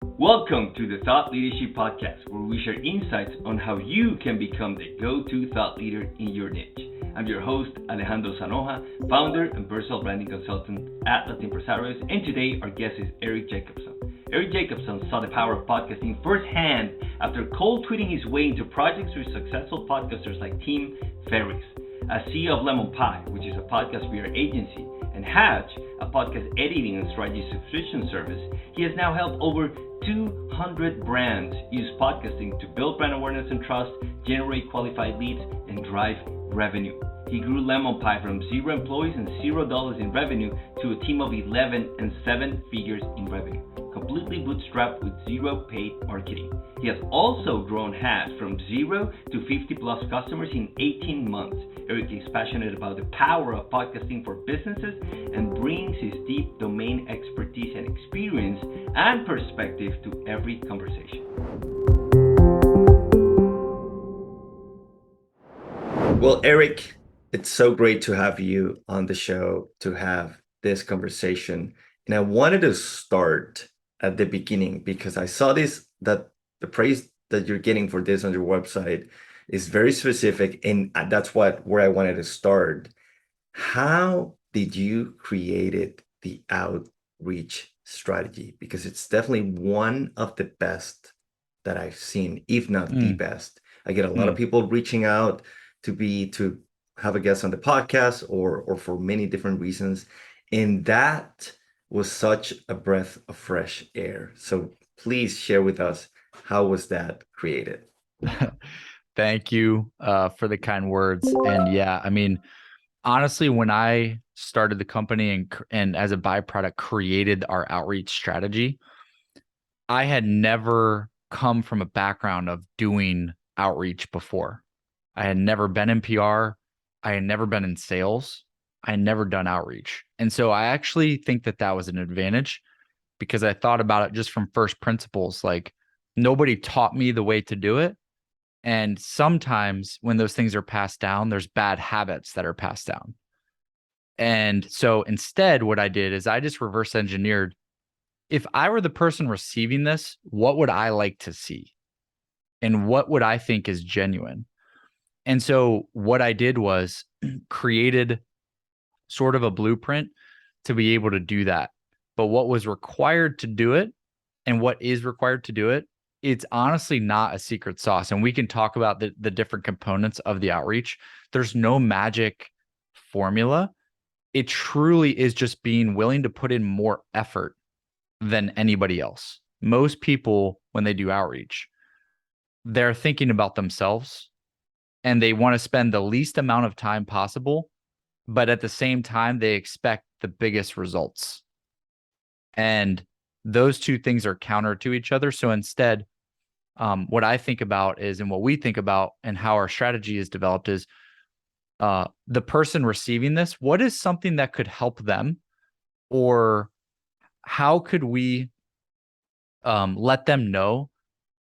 Welcome to the Thought Leadership Podcast, where we share insights on how you can become the go-to thought leader in your niche. I'm your host, Alejandro Sanoja, founder and personal branding consultant at Latin Empresarios, and today our guest is Erik Jacobson. Erik Jacobson saw the power of podcasting firsthand after cold tweeting his way into projects with successful podcasters like Tim Ferriss. As CEO of Lemonpie, which is a podcast PR agency, and Hatch, a podcast editing and strategy subscription service, he has now helped over 200 brands use podcasting to build brand awareness and trust, generate qualified leads, and drive revenue. He grew Lemonpie from 0 employees and $0 in revenue to a team of 11 and 7 figures in revenue, completely bootstrapped with zero paid marketing. He has also grown Hatch from 0 to 50 plus customers in 18 months. Erik is passionate about the power of podcasting for businesses and brings his deep domain expertise and experience and perspective to every conversation. Well, Erik, it's so great to have you on the show to have this conversation. And I wanted to start at the beginning because I saw that the praise that you're getting for this on your website is very specific, and that's where I wanted to start. How did you create the outreach strategy? Because it's definitely one of the best that I've seen, if not the best. I get a lot of people reaching out to have a guest on the podcast or for many different reasons, and that was such a breath of fresh air. So please share with us, how was that created? Thank you for the kind words. And yeah, I mean, honestly, when I started the company and as a byproduct created our outreach strategy, I had never come from a background of doing outreach before. I had never been in PR. I had never been in sales. I had never done outreach. And so I actually think that was an advantage because I thought about it just from first principles. Like, nobody taught me the way to do it. And sometimes when those things are passed down, there's bad habits that are passed down. And so instead, what I did is I just reverse engineered. If I were the person receiving this, what would I like to see? And what would I think is genuine? And so what I did was created sort of a blueprint to be able to do that. But what was required to do it and what is required to do it, it's honestly not a secret sauce. And we can talk about the different components of the outreach. There's no magic formula. It truly is just being willing to put in more effort than anybody else. Most people, when they do outreach, they're thinking about themselves and they want to spend the least amount of time possible, but at the same time, they expect the biggest results. And those two things are counter to each other. So instead, what I think about is, and what we think about and how our strategy is developed is the person receiving this, what is something that could help them? Or how could we let them know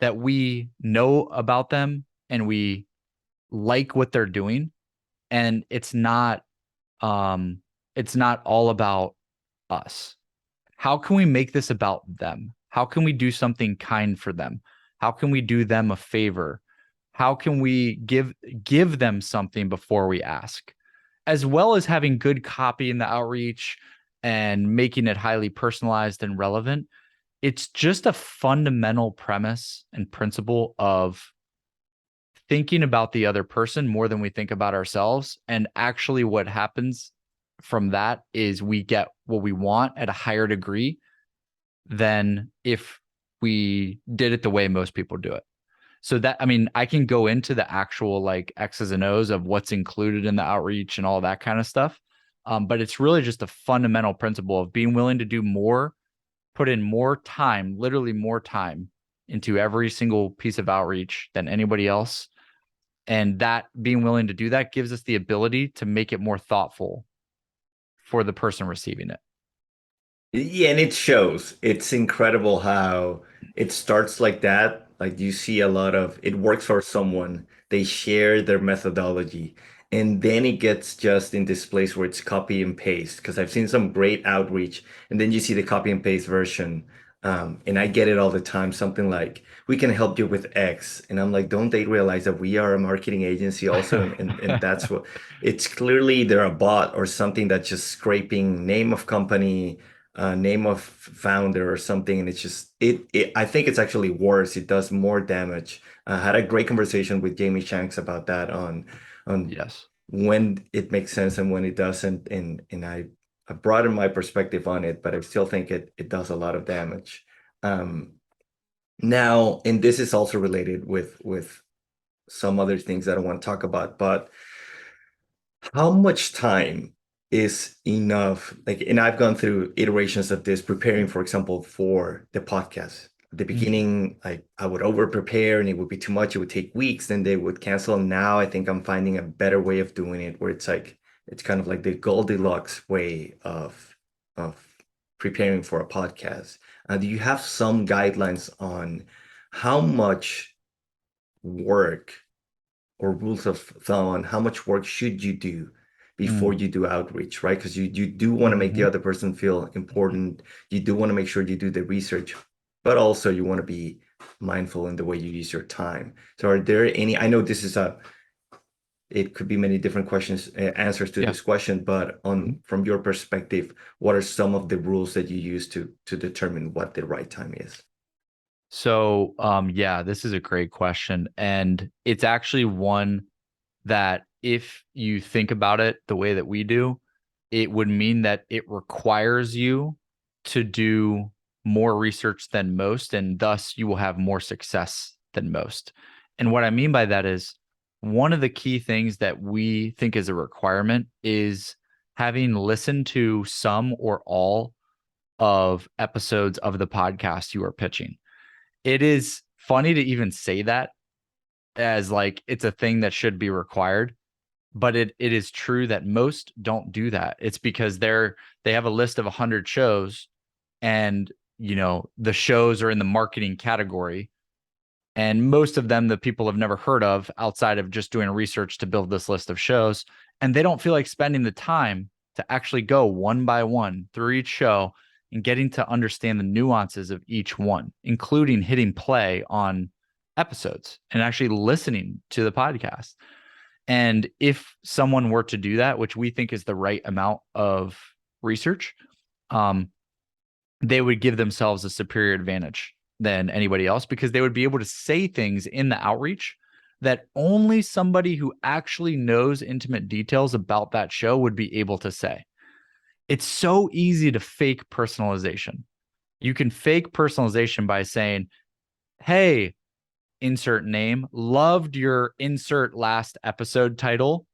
that we know about them and we like what they're doing? And it's not all about us. How can we make this about them? How can we do something kind for them? How can we do them a favor? How can we give them something before we ask? As well as having good copy in the outreach and making it highly personalized and relevant. It's just a fundamental premise and principle of thinking about the other person more than we think about ourselves. And actually what happens from that is we get what we want at a higher degree than if we did it the way most people do it. So that, I mean, I can go into the actual like X's and O's of what's included in the outreach and all that kind of stuff. But it's really just a fundamental principle of being willing to do more, put in more time, literally more time into every single piece of outreach than anybody else. And that being willing to do that gives us the ability to make it more thoughtful for the person receiving it. Yeah, and it shows. It's incredible how it starts like that. Like you see a lot of it works for someone, they share their methodology, and then it gets just in this place where it's copy and paste. Because I've seen some great outreach, and then you see the copy and paste version And I get it all the time, something like, we can help you with X. And I'm like, don't they realize that we are a marketing agency also? And that's what it's clearly they're a bot or something that's just scraping name of company, name of founder or something. And it's just, I think it's actually worse. It does more damage. I had a great conversation with Jamie Shanks about that on Yes. when it makes sense and when it doesn't. And I broadened my perspective on it, but I still think it does a lot of damage. Um, Now, and this is also related with some other things that I want to talk about, but how much time is enough? Like, and I've gone through iterations of this, preparing, for example, for the podcast. At the Mhm. beginning, I would over prepare and it would be too much. It would take weeks, then they would cancel. Now I think I'm finding a better way of doing it where it's like it's kind of like the Goldilocks way of preparing for a podcast. Do you have some guidelines on how much work or rules of thumb on how much work should you do before Mm. you do outreach, right? Because you do want to make the Mhm. other person feel important. You do want to make sure you do the research, but also you want to be mindful in the way you use your time. So are there any, I know this is it could be many different questions, answers to Yeah. this question, but on Mhm. from your perspective, what are some of the rules that you use to determine what the right time is? So, yeah, this is a great question. And it's actually one that if you think about it the way that we do, it would mean that it requires you to do more research than most, and thus you will have more success than most. And what I mean by that is one of the key things that we think is a requirement is having listened to some or all of episodes of the podcast you are pitching. It is funny to even say that as like it's a thing that should be required, but it is true that most don't do that. It's because they have a list of 100 shows, and the shows are in the marketing category, and most of them the people have never heard of outside of just doing research to build this list of shows, and they don't feel like spending the time to actually go one by one through each show and getting to understand the nuances of each one, including hitting play on episodes and actually listening to the podcast. And if someone were to do that, which we think is the right amount of research, um, they would give themselves a superior advantage than anybody else, because they would be able to say things in the outreach that only somebody who actually knows intimate details about that show would be able to say. It's so easy to fake personalization. You can fake personalization by saying, hey, insert name, loved your insert last episode title.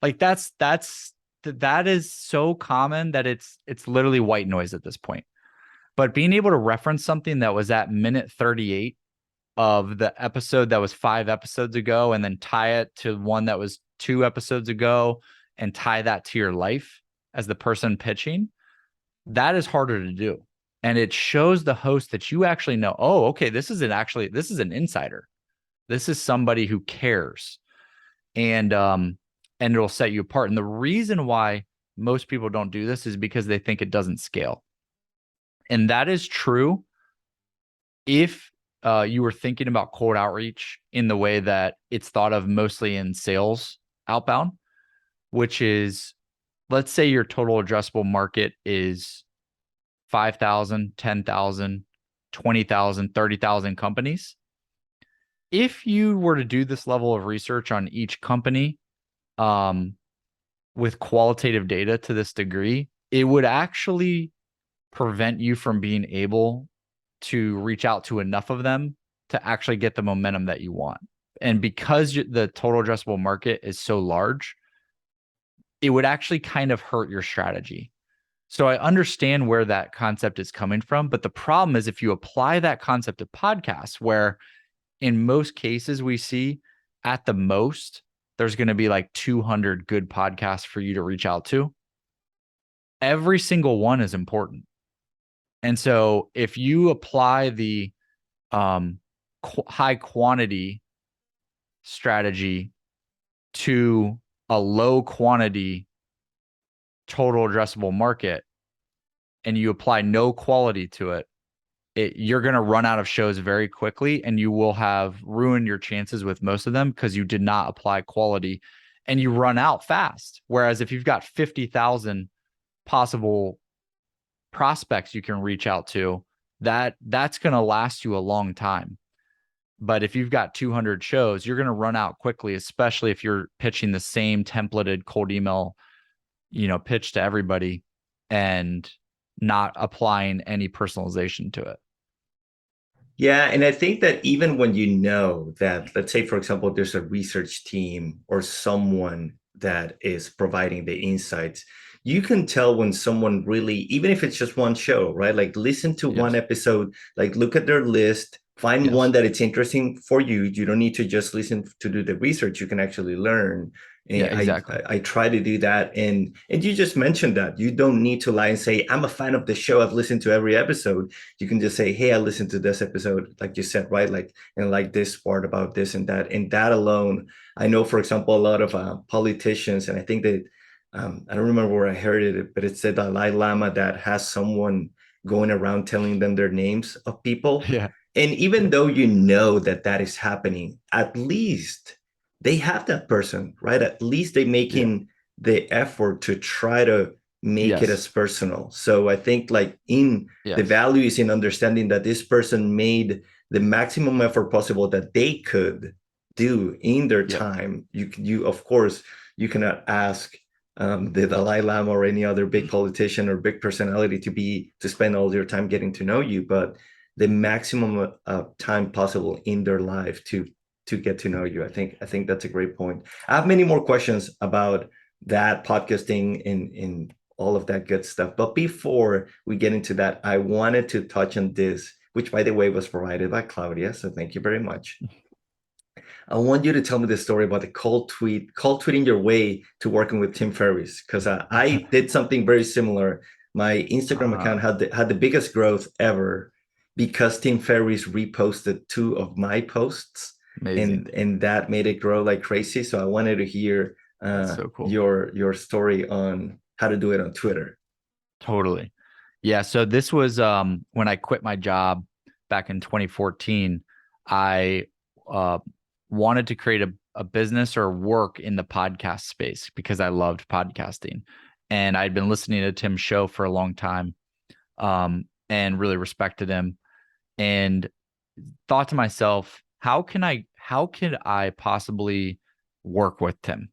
Like that is so common that it's literally white noise at this point. But being able to reference something that was at minute 38 of the episode that was 5 episodes ago, and then tie it to one that was 2 episodes ago, and tie that to your life as the person pitching, that is harder to do. And it shows the host that you actually know, oh, okay, this is an insider. This is somebody who cares. And it'll set you apart. And the reason why most people don't do this is because they think it doesn't scale. And that is true if you were thinking about cold outreach in the way that it's thought of mostly in sales outbound, which is, let's say your total addressable market is 5,000, 10,000, 20,000, 30,000 companies. If you were to do this level of research on each company, um, with qualitative data to this degree, it would actually prevent you from being able to reach out to enough of them to actually get the momentum that you want. And because the total addressable market is so large, it would actually kind of hurt your strategy. So I understand where that concept is coming from, but the problem is if you apply that concept to podcasts, where in most cases we see at the most there's going to be like 200 good podcasts for you to reach out to. Every single one is important. And so if you apply the um, high quantity strategy to a low quantity total addressable market, and you apply no quality to it, you're going to run out of shows very quickly, and you will have ruined your chances with most of them because you did not apply quality, and you run out fast. Whereas if you've got 50,000 possible prospects you can reach out to, that's going to last you a long time. But if you've got 200 shows, you're going to run out quickly, especially if you're pitching the same templated cold email, pitch to everybody and not applying any personalization to it. Yeah, and I think that even when you know that, let's say, for example, there's a research team or someone that is providing the insights, you can tell when someone really, even if it's just one show, right? Like listen to one episode, like look at their list, find one that it's interesting for you. You don't need to just listen to do the research. You can actually learn. And yeah, exactly. I try to do that. And you just mentioned that you don't need to lie and say, I'm a fan of the show. I've listened to every episode. You can just say, hey, I listened to this episode, like you said, right? Like, and like this part about this and that. And that alone, I know, for example, a lot of politicians, and I think that, I don't remember where I heard it, but it's the Dalai Lama that has someone going around telling them their names of people. Yeah. And even though you know that that is happening, at least they have that person, right? At least they making the effort to try to make it as personal. So I think like the value is in understanding that this person made the maximum effort possible that they could do in their time. You of course, you cannot ask the Dalai Lama or any other big politician or big personality to spend all your time getting to know you, but the maximum time possible in their life to get to know you. I think that's a great point. I have many more questions about that podcasting and all of that good stuff. But before we get into that, I wanted to touch on this, which by the way was provided by Claudia. So thank you very much. I want you to tell me the story about the cold tweeting your way to working with Tim Ferriss, because I did something very similar. My Instagram account had the biggest growth ever because Tim Ferriss reposted 2 of my posts. Amazing. And that made it grow like crazy. So I wanted to hear so cool. your story on how to do it on Twitter. Totally. Yeah. So this was when I quit my job back in 2014. I wanted to create a business or work in the podcast space because I loved podcasting. And I'd been listening to Tim's show for a long time and really respected him and thought to myself, how can I possibly work with Tim?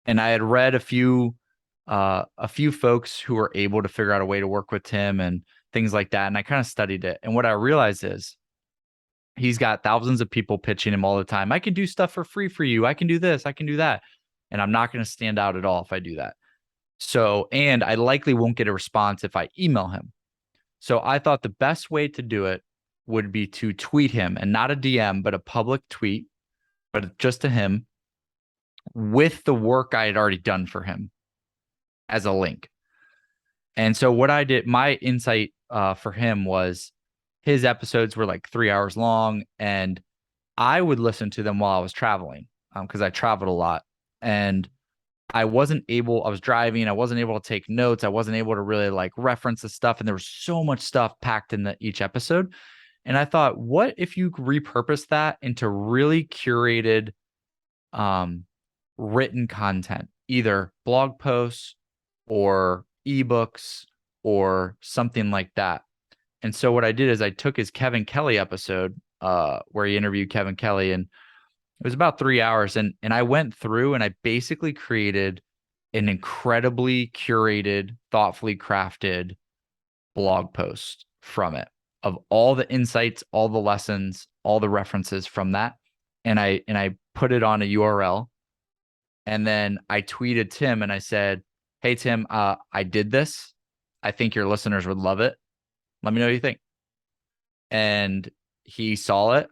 And I had read a few folks who were able to figure out a way to work with Tim and things like that. And I kind of studied it. And what I realized is he's got thousands of people pitching him all the time. I can do stuff for free for you. I can do this. I can do that. And I'm not going to stand out at all if I do that. So, and I likely won't get a response if I email him. So I thought the best way to do it would be to tweet him, and not a DM, but a public tweet, but just to him with the work I had already done for him as a link. And so what I did, my insight for him was his episodes were like 3 hours long, and I would listen to them while I was traveling because I traveled a lot, and I was driving. I wasn't able to take notes. I wasn't able to really like reference the stuff. And there was so much stuff packed in each episode. And I thought, what if you repurpose that into really curated written content, either blog posts or ebooks or something like that? And so what I did is I took his Kevin Kelly episode where he interviewed Kevin Kelly, and it was about 3 hours. And I went through and I basically created an incredibly curated, thoughtfully crafted blog post from it of all the insights, all the lessons, all the references from that. And I put it on a URL. And then I tweeted Tim and I said, hey, Tim, I did this. I think your listeners would love it. Let me know what you think. And he saw it,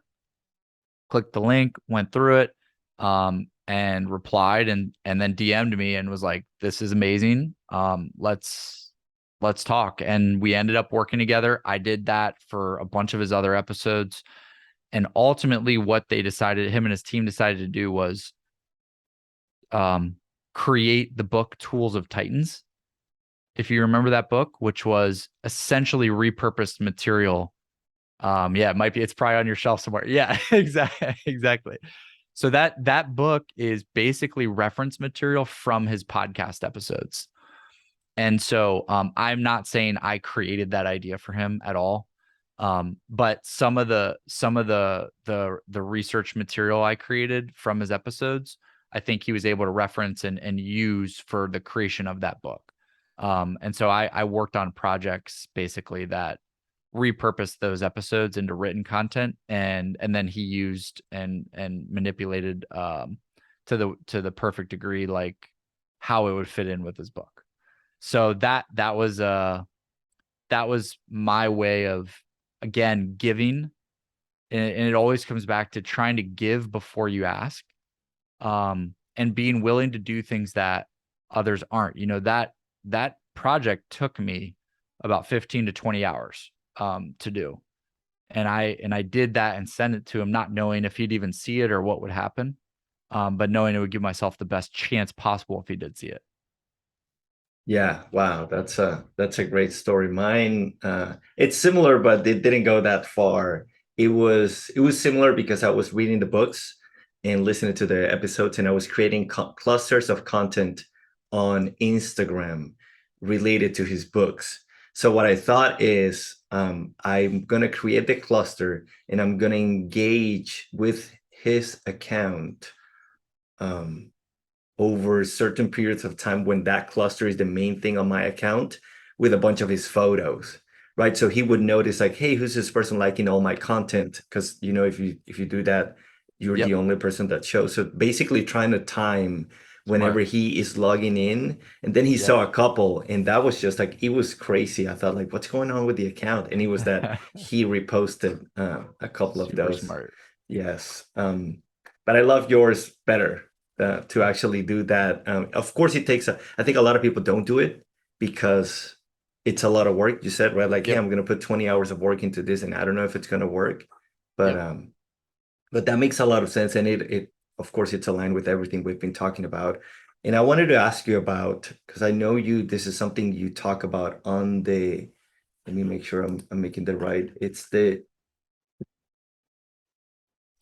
clicked the link, went through it, and replied and then DM'd me and was like, this is amazing. Let's talk. And we ended up working together. I did that for a bunch of his other episodes. And ultimately what him and his team decided to do was create the book Tools of Titans. If you remember that book, which was essentially repurposed material Yeah, it might be. It's probably on your shelf somewhere. Yeah, exactly. So that book is basically reference material from his podcast episodes. And so I'm not saying I created that idea for him at all. But some of the research material I created from his episodes, I think he was able to reference and use for the creation of that book. And so I worked on projects basically that repurposed those episodes into written content, and then he used and manipulated to the perfect degree, like how it would fit in with his book. So that was my way of, again, giving, and it always comes back to trying to give before you ask, and being willing to do things that others aren't. That project took me about 15 to 20 hours to do. And I did that and sent it to him, not knowing if he'd even see it or what would happen, but knowing it would give myself the best chance possible if he did see it. Yeah, wow, that's a great story. Mine, it's similar, but it didn't go that far. It was similar because I was reading the books and listening to the episodes, and I was creating clusters of content on Instagram related to his books. So what I thought is, I'm gonna create the cluster and I'm gonna engage with his account. Um, Over certain periods of time when that cluster is the main thing on my account, with a bunch of his photos, right? So he would notice like, hey, who's this person liking all my content? Because if you do that, you're Yep. the only person that shows. So basically trying to time whenever Smart. he is logging in. And then he Yep. saw a couple, and that was just like, it was crazy. I thought like, what's going on with the account? And it was that he reposted a couple of Super those. smart. Yes. But I love yours better, to actually do that. Of course, it takes I think a lot of people don't do it because it's a lot of work. You said, right? Like, hey, Yep. I'm going to put 20 hours of work into this, and I don't know if it's going to work. But Yep. but that makes a lot of sense, and it of course it's aligned with everything we've been talking about. And I wanted to ask you about, because I know you, this is something you talk about on the. Let me make sure I'm making the right. It's the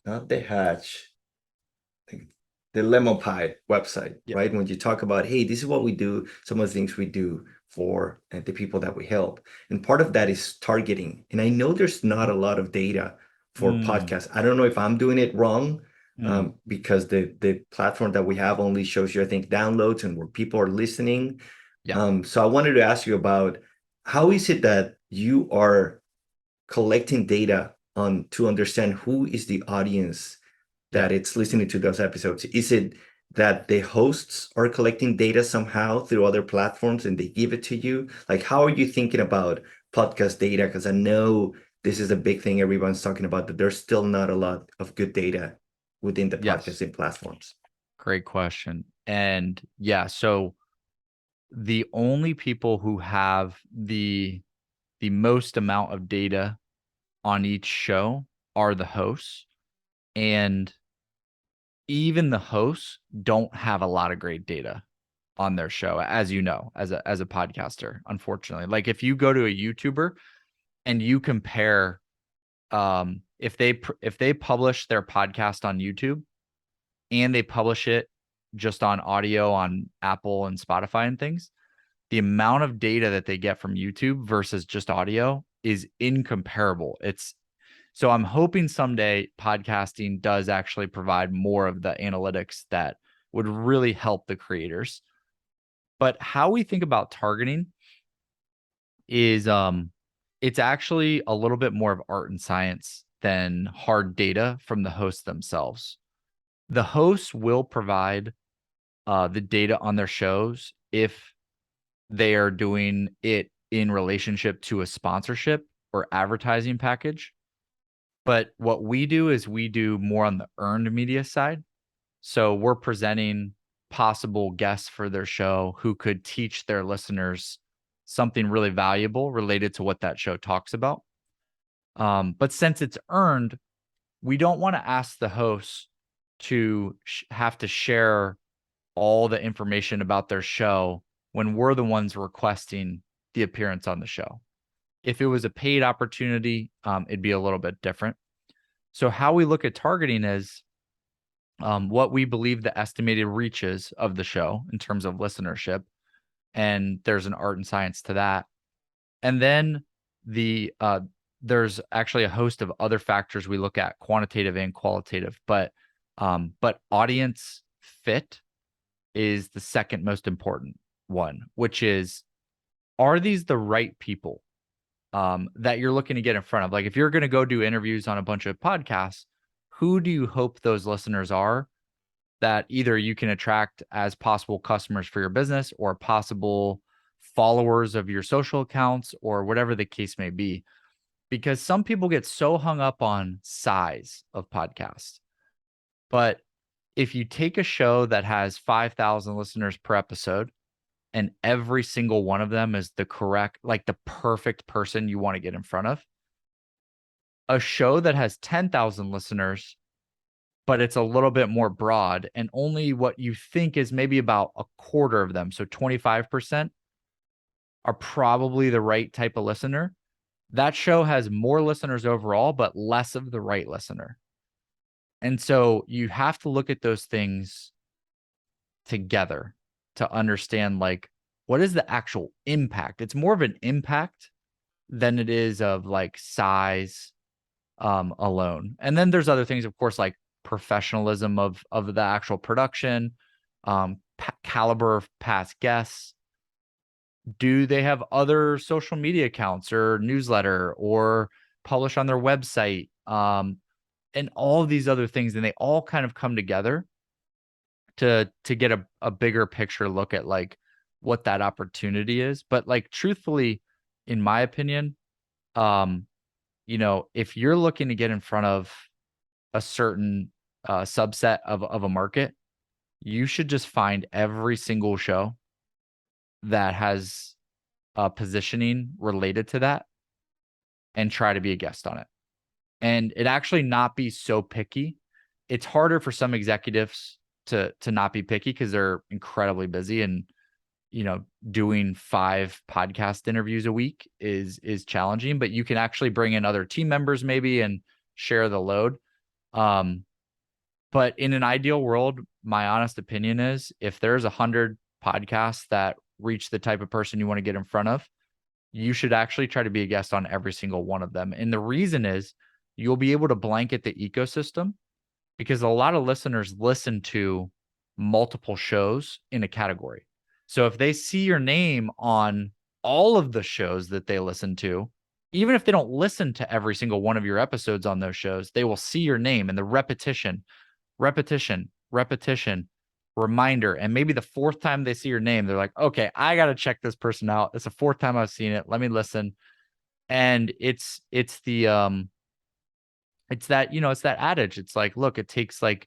not the hatch. The Lemonpie website, Yep. right? When you talk about, hey, this is what we do, some of the things we do for the people that we help. And part of that is targeting. And I know there's not a lot of data for Mm, podcasts. I don't know if I'm doing it wrong, mm. because the platform that we have only shows you, I think, downloads and where people are listening. Yeah. So I wanted to ask you about, how is it that you are collecting data on to understand who is the audience Yeah. that it's listening to those episodes? Is it that the hosts are collecting data somehow through other platforms and they give it to you? Like, how are you thinking about podcast data? Because I know this is a big thing everyone's talking about, that there's still not a lot of good data within the Yes. podcasting platforms. Great question. And yeah, so the only people who have the most amount of data on each show are the hosts. And even the hosts don't have a lot of great data on their show, as you know, as a podcaster, unfortunately. Like if you go to a YouTuber and you compare, if they publish their podcast on YouTube and they publish it just on audio on Apple and Spotify and things, the amount of data that they get from YouTube versus just audio is incomparable. So I'm hoping someday podcasting does actually provide more of the analytics that would really help the creators. But how we think about targeting is it's actually a little bit more of art and science than hard data from the hosts themselves. The hosts will provide the data on their shows if they are doing it in relationship to a sponsorship or advertising package. But what we do is we do more on the earned media side. So we're presenting possible guests for their show who could teach their listeners something really valuable related to what that show talks about. But since it's earned, we don't want to ask the hosts to have to share all the information about their show when we're the ones requesting the appearance on the show. If it was a paid opportunity, it'd be a little bit different. So how we look at targeting is what we believe the estimated reach is of the show in terms of listenership. And there's an art and science to that. And then there's actually a host of other factors we look at, quantitative and qualitative, but audience fit is the second most important one, which is, are these the right people that you're looking to get in front of? Like, if you're going to go do interviews on a bunch of podcasts, who do you hope those listeners are that either you can attract as possible customers for your business or possible followers of your social accounts or whatever the case may be? Because some people get so hung up on size of podcasts. But if you take a show that has 5,000 listeners per episode and every single one of them is the correct, like the perfect person you want to get in front of, a show that has 10,000 listeners, but it's a little bit more broad and only what you think is maybe about a quarter of them, so 25%, are probably the right type of listener. That show has more listeners overall, but less of the right listener. And so you have to look at those things together to understand, like, what is the actual impact? It's more of an impact than it is of like size alone. And then there's other things, of course, like professionalism of the actual production, caliber of past guests. Do they have other social media accounts or newsletter or publish on their website? And all of these other things, and they all kind of come together to get a bigger picture look at like what that opportunity is. But like, truthfully, in my opinion, if you're looking to get in front of a certain subset of a market, you should just find every single show that has positioning related to that and try to be a guest on it. And it actually not be so picky. It's harder for some executives to not be picky because they're incredibly busy, and doing 5 podcast interviews a week is challenging, but you can actually bring in other team members maybe and share the load. But in an ideal world, my honest opinion is, if there's 100 podcasts that reach the type of person you want to get in front of, you should actually try to be a guest on every single one of them. And the reason is, you'll be able to blanket the ecosystem, because a lot of listeners listen to multiple shows in a category. So if they see your name on all of the shows that they listen to, even if they don't listen to every single one of your episodes on those shows, they will see your name, and the repetition, reminder. And maybe the 4th time they see your name, they're like, okay, I got to check this person out. It's the 4th time I've seen it. Let me listen. And it's that adage. It's like, look, it takes like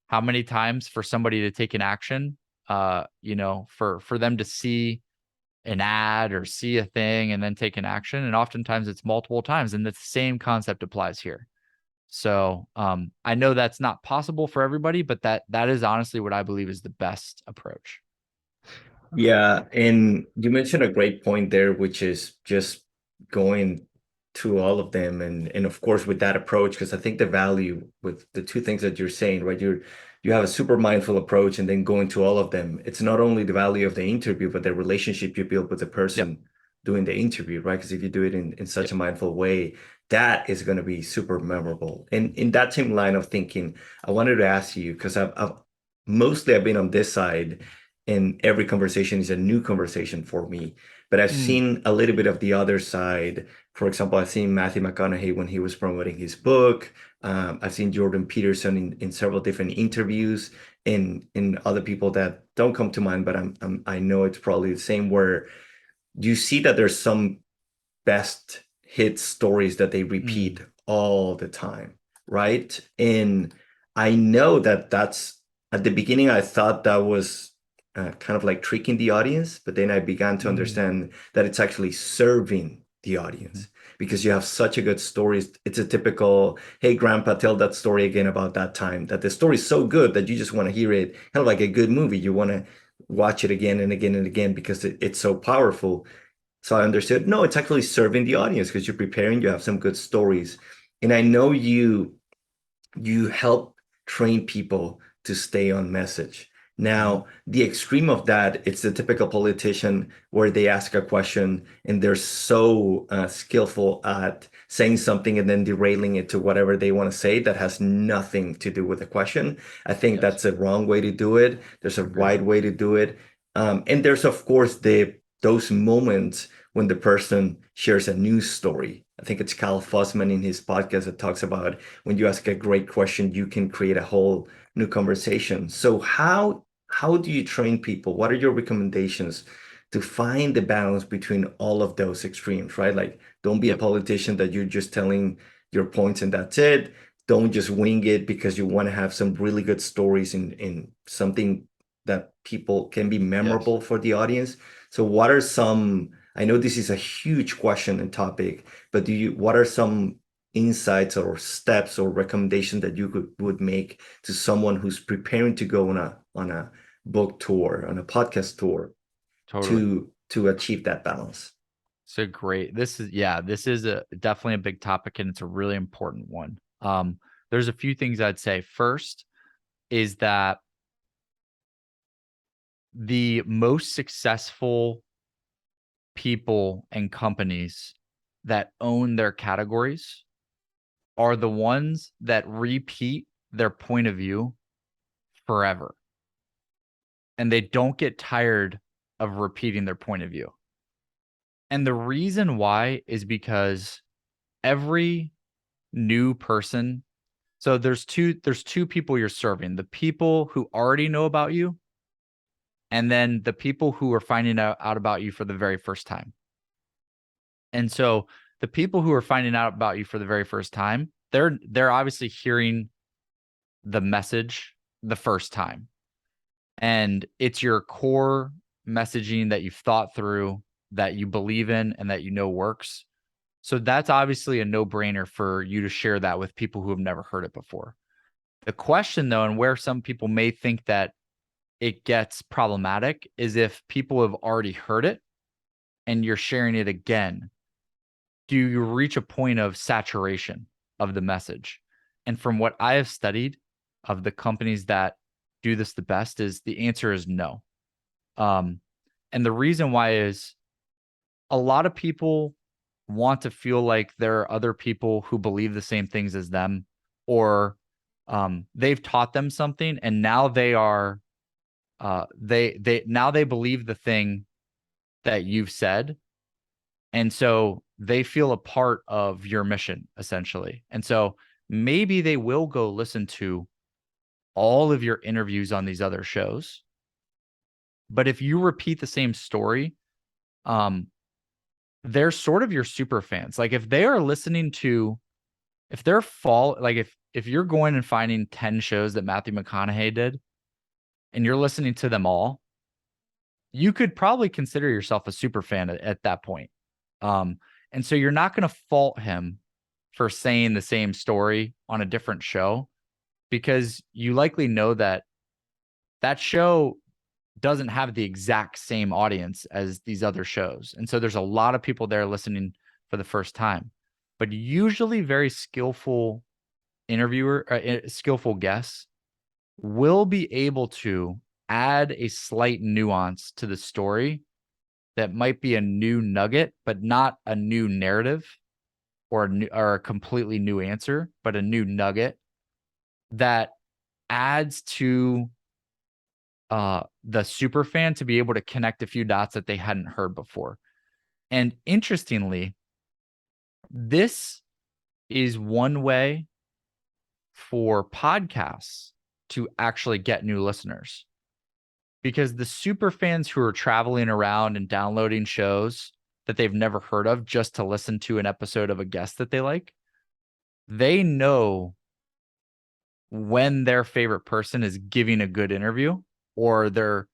how many times for somebody to take an action, for them to see an ad or see a thing and then take an action. And oftentimes it's multiple times. And the same concept applies here. So I know that's not possible for everybody, but that is honestly what I believe is the best approach. Yeah, and you mentioned a great point there, which is just going to all of them, and of course with that approach, because I think the value with the 2 things that you're saying, right? You have a super mindful approach, and then going to all of them. It's not only the value of the interview, but the relationship you build with the person doing the interview, right? Because if you do it in such a mindful way, that is going to be super memorable. And in that same line of thinking, I wanted to ask you, because I've been on this side, and every conversation is a new conversation for me. But I've seen a little bit of the other side. For example, I've seen Matthew McConaughey when he was promoting his book. I've seen Jordan Peterson in several different interviews, and other people that don't come to mind, but I know it's probably the same, where you see that there's some best hit stories that they repeat all the time, right? And I know that's, at the beginning, I thought that was kind of like tricking the audience, but then I began to understand that it's actually serving the audience, because you have such a good stories. It's a typical, hey, grandpa, tell that story again about that time, that the story is so good that you just want to hear it, kind of like a good movie. You want to watch it again and again and again because it's so powerful. So I understood, no, it's actually serving the audience because you're preparing, you have some good stories. And I know you help train people to stay on message. Now, the extreme of that, it's the typical politician where they ask a question and they're so skillful at saying something and then derailing it to whatever they want to say that has nothing to do with the question. I think that's a wrong way to do it. There's a right way to do it. And there's, of course, those moments when the person shares a news story. I think it's Cal Fussman in his podcast that talks about when you ask a great question, you can create a whole new conversation. So how do you train people? What are your recommendations to find the balance between all of those extremes, right? Like, don't be a politician that you're just telling your points and that's it. Don't just wing it because you want to have some really good stories in something that people can be memorable for the audience. So what are some, I know this is a huge question and topic, but what are some insights or steps or recommendations that you would make to someone who's preparing to go on a book tour, on a podcast tour, to achieve that balance? So great. This is definitely a big topic, and it's a really important one. There's a few things I'd say. First is that the most successful people and companies that own their categories are the ones that repeat their point of view forever. And they don't get tired of repeating their point of view. And the reason why is because every new person, so there's two people you're serving, the people who already know about you, and then the people who are finding out about you for the very first time. And so the people who are finding out about you for the very first time, they're obviously hearing the message the first time. And it's your core messaging that you've thought through, that you believe in, and that you know works. So that's obviously a no-brainer for you to share that with people who have never heard it before. The question, though, and where some people may think that it gets problematic, is if people have already heard it and you're sharing it again. Do you reach a point of saturation of the message? And from what I have studied of the companies that do this the best, is the answer is no. And the reason why is a lot of people want to feel like there are other people who believe the same things as them, or they've taught them something and now they are they believe the thing that you've said. And so they feel a part of your mission, essentially. And so maybe they will go listen to all of your interviews on these other shows. But if you repeat the same story, they're sort of your super fans. Like if they are listening to, if they're if you're going and finding 10 shows that Matthew McConaughey did and you're listening to them all, you could probably consider yourself a super fan at that point. And so you're not going to fault him for saying the same story on a different show, because you likely know that that show doesn't have the exact same audience as these other shows. And so there's a lot of people there listening for the first time, but usually very skillful skillful guests will be able to add a slight nuance to the story that might be a new nugget, but not a new narrative or a completely new answer, but a new nugget that adds to the super fan to be able to connect a few dots that they hadn't heard before. And interestingly, this is one way for podcasts to actually get new listeners, because the super fans who are traveling around and downloading shows that they've never heard of just to listen to an episode of a guest that they like, they know when their favorite person is giving a good interview, or they're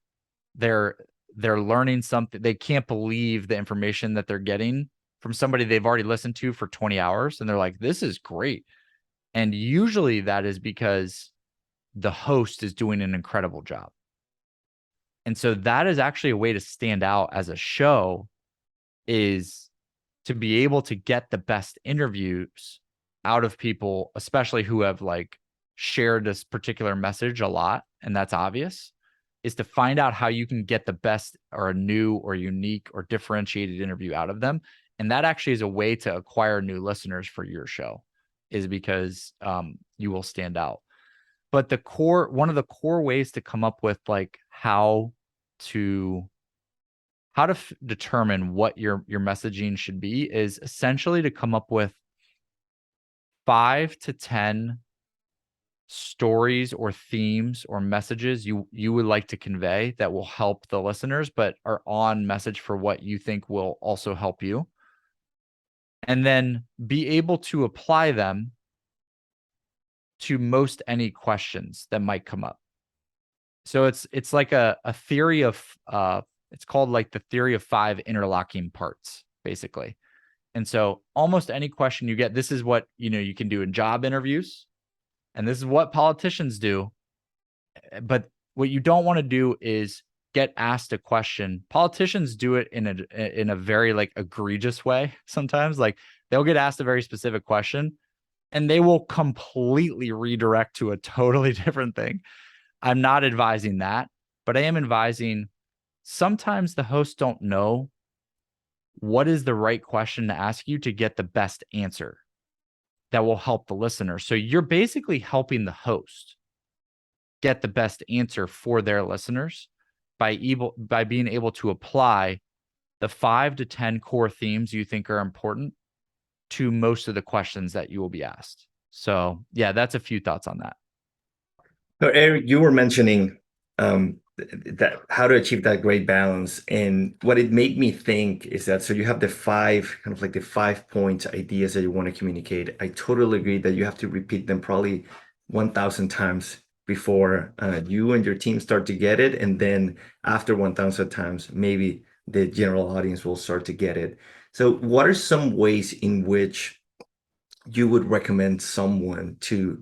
learning something. They can't believe the information that they're getting from somebody they've already listened to for 20 hours. And they're like, this is great. And usually that is because the host is doing an incredible job. And so that is actually a way to stand out as a show, is to be able to get the best interviews out of people, especially who have like shared this particular message a lot, and that's obvious, is to find out how you can get the best or a new or unique or differentiated interview out of them. And that actually is a way to acquire new listeners for your show, is because you will stand out. But one of the core ways to come up with like how to determine what your messaging should be is essentially to come up with 5 to 10 stories or themes or messages you would like to convey that will help the listeners, but are on message for what you think will also help you. And then be able to apply them to most any questions that might come up. So it's like a theory of it's called like the theory of 5 interlocking parts, basically. And so almost any question you get, this is what you can do in job interviews, and this is what politicians do. But what you don't want to do is get asked a question. Politicians do it in a very like egregious way sometimes. Like they'll get asked a very specific question and they will completely redirect to a totally different thing. I'm not advising that, but I am advising sometimes the hosts don't know what is the right question to ask you to get the best answer that will help the listener. So you're basically helping the host get the best answer for their listeners by being able to apply the 5 to 10 core themes you think are important to most of the questions that you will be asked. So yeah, that's a few thoughts on that. So Erik, you were mentioning that how to achieve that great balance, and what it made me think is that so you have the 5 kind of like the 5 points ideas that you want to communicate. I totally agree that you have to repeat them probably 1,000 times before you and your team start to get it, and then after 1,000 times, maybe the general audience will start to get it. So, what are some ways in which you would recommend someone to,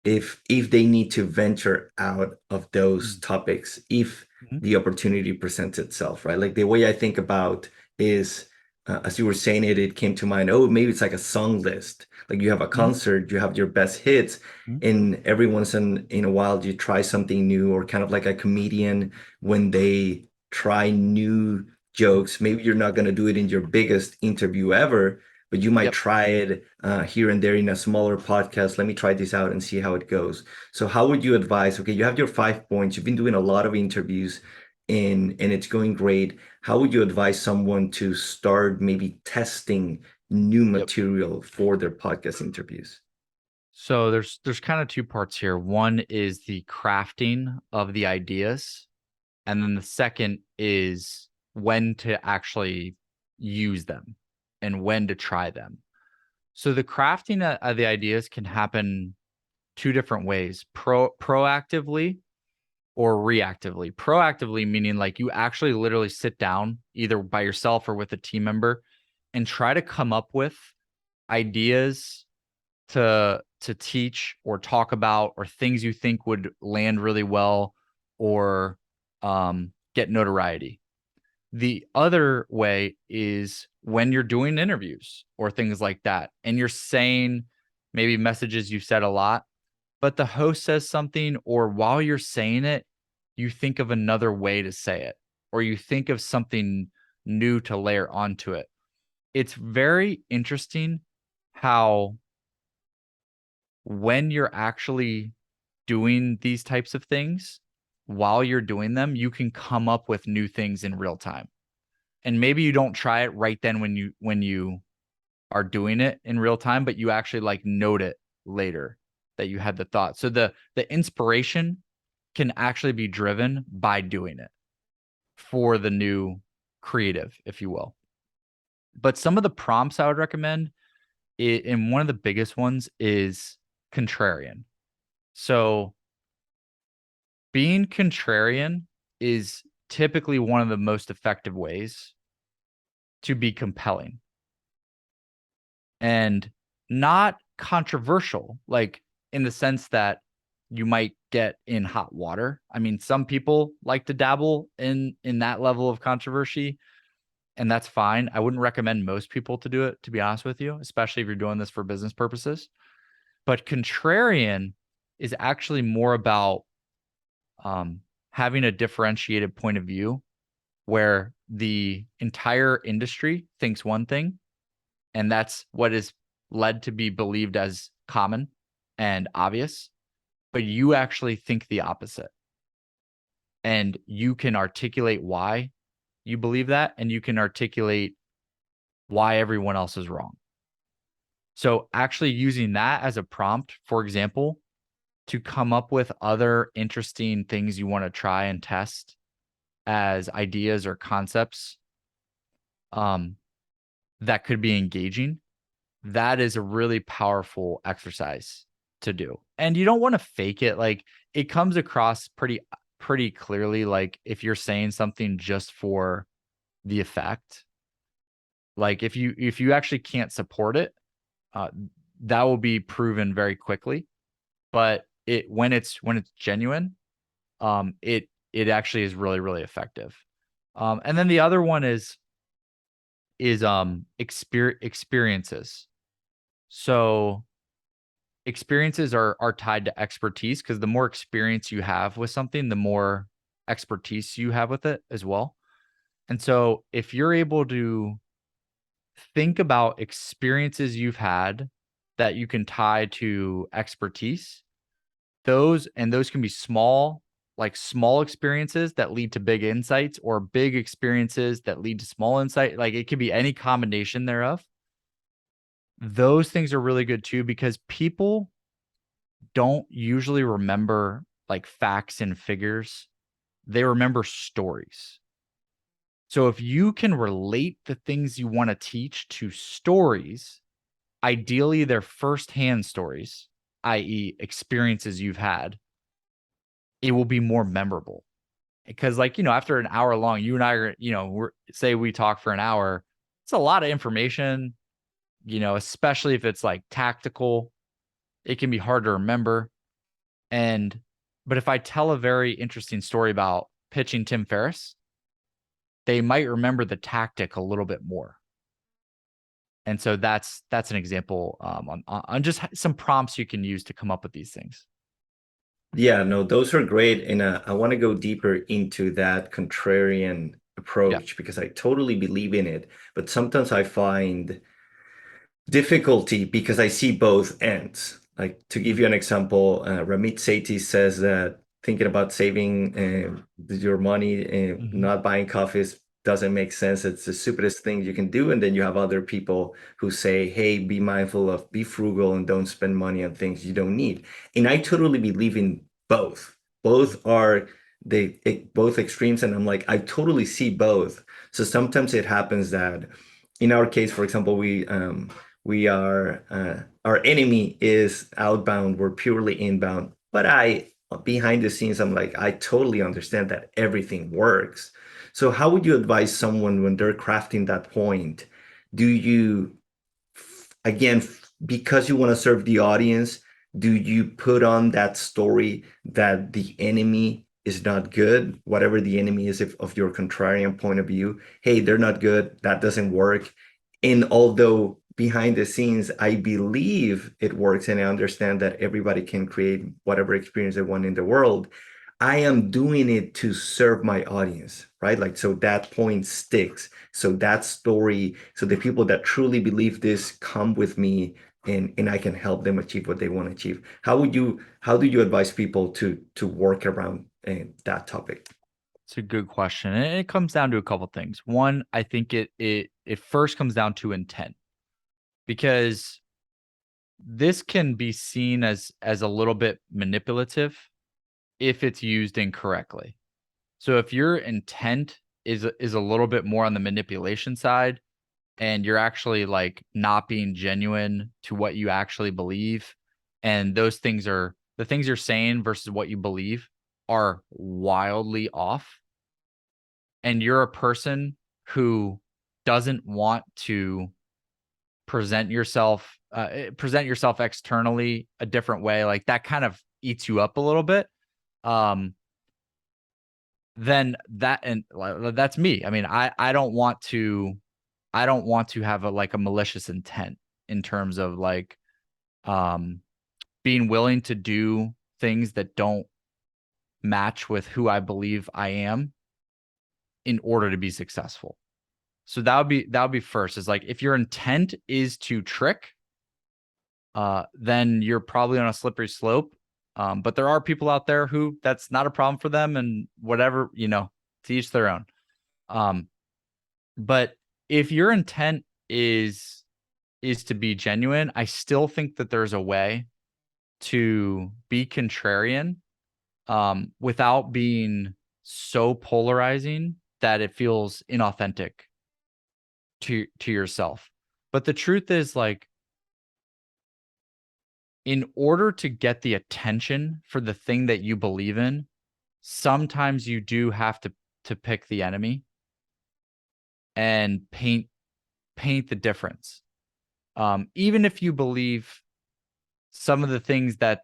if they need to venture out of those topics, if the opportunity presents itself, right? Like the way I think about is, as you were saying it came to mind, oh, maybe it's like a song list. Like you have a concert, you have your best hits, and every once in a while you try something new, or kind of like a comedian when they try new jokes. Maybe you're not going to do it in your biggest interview ever, but you might try it here and there in a smaller podcast. Let me try this out and see how it goes. So how would you advise, okay, you have your 5 points, you've been doing a lot of interviews and it's going great. How would you advise someone to start maybe testing new material for their podcast interviews? So there's kind of 2 parts here. One is the crafting of the ideas, and then the second is when to actually use them and when to try them. So the crafting of the ideas can happen 2 different ways: proactively or reactively. Proactively meaning like you actually literally sit down either by yourself or with a team member and try to come up with ideas to teach or talk about, or things you think would land really well or get notoriety. The other way is when you're doing interviews or things like that, and you're saying maybe messages you've said a lot, but the host says something, or while you're saying it, you think of another way to say it, or you think of something new to layer onto it. It's very interesting how when you're actually doing these types of things, while you're doing them, you can come up with new things in real time. And maybe you don't try it right then when you are doing it in real time, but you actually like note it later that you had the thought. So the inspiration can actually be driven by doing it for the new creative, if you will. But some of the prompts I would recommend, and one of the biggest ones is contrarian. So being contrarian is typically one of the most effective ways to be compelling and not controversial, like in the sense that you might get in hot water. I mean, some people like to dabble in that level of controversy, and that's fine. I wouldn't recommend most people to do it, to be honest with you, especially if you're doing this for business purposes. But contrarian is actually more about having a differentiated point of view where the entire industry thinks one thing, and that's what is led to be believed as common and obvious, but you actually think the opposite. And you can articulate why you believe that, and you can articulate why everyone else is wrong. So actually using that as a prompt, for example, to come up with other interesting things you want to try and test as ideas or concepts that could be engaging, that is a really powerful exercise to do. And you don't want to fake it. Like, it comes across pretty clearly, like if you're saying something just for the effect. Like if you actually can't support it, that will be proven very quickly. But when it's genuine, it actually is really, really effective. And then the other one is experiences. So experiences are tied to expertise, because the more experience you have with something, the more expertise you have with it as well. And so if you're able to think about experiences you've had that you can tie to expertise, those can be small experiences that lead to big insights, or big experiences that lead to small insight. Like, it could be any combination thereof. Those things are really good too, because people don't usually remember like facts and figures. They remember stories. So if you can relate the things you want to teach to stories, ideally they're firsthand stories, i.e. experiences you've had, it will be more memorable. Because, like, after an hour long, you and I are, say we talk for an hour, it's a lot of information, especially if it's like tactical, it can be hard to remember. But if I tell a very interesting story about pitching Tim Ferriss, they might remember the tactic a little bit more. And so that's an example on just some prompts you can use to come up with these things. Yeah, no, those are great. And I want to go deeper into that contrarian approach because I totally believe in it. But sometimes I find difficulty because I see both ends. Like, to give you an example, Ramit Sethi says that thinking about saving your money and not buying coffees doesn't make sense. It's the stupidest thing you can do. And then you have other people who say, hey, be mindful of, be frugal and don't spend money on things you don't need. And I totally believe in both. Both are both extremes. And I'm like, I totally see both. So sometimes it happens that in our case, for example, we are our enemy is outbound, we're purely inbound. But behind the scenes, I'm like, I totally understand that everything works. So how would you advise someone when they're crafting that point? Do you, again, because you want to serve the audience, do you put on that story that the enemy is not good, whatever the enemy is, of your contrarian point of view? Hey, they're not good, that doesn't work. And although behind the scenes, I believe it works and I understand that everybody can create whatever experience they want in the world, I am doing it to serve my audience, right? Like, so that point sticks. So that story, so the people that truly believe this come with me, and I can help them achieve what they want to achieve. How do you advise people to work around that topic? It's a good question. And it comes down to a couple things. One, I think it first comes down to intent, because this can be seen as a little bit manipulative if it's used incorrectly. So if your intent is a little bit more on the manipulation side, and you're actually like not being genuine to what you actually believe, and those things are the things you're saying versus what you believe are wildly off, and you're a person who doesn't want to present yourself externally a different way, like that kind of eats you up a little bit. then that's me. I mean, I don't want to have a malicious intent in terms of like being willing to do things that don't match with who I believe I am in order to be successful. So that would be first, is like, if your intent is to trick, then you're probably on a slippery slope. But there are people out there who that's not a problem for them, and whatever, to each their own. But if your intent is to be genuine, I still think that there's a way to be contrarian, without being so polarizing that it feels inauthentic to yourself. But the truth is, like, in order to get the attention for the thing that you believe in, sometimes you do have to pick the enemy and paint the difference. Even if you believe some of the things that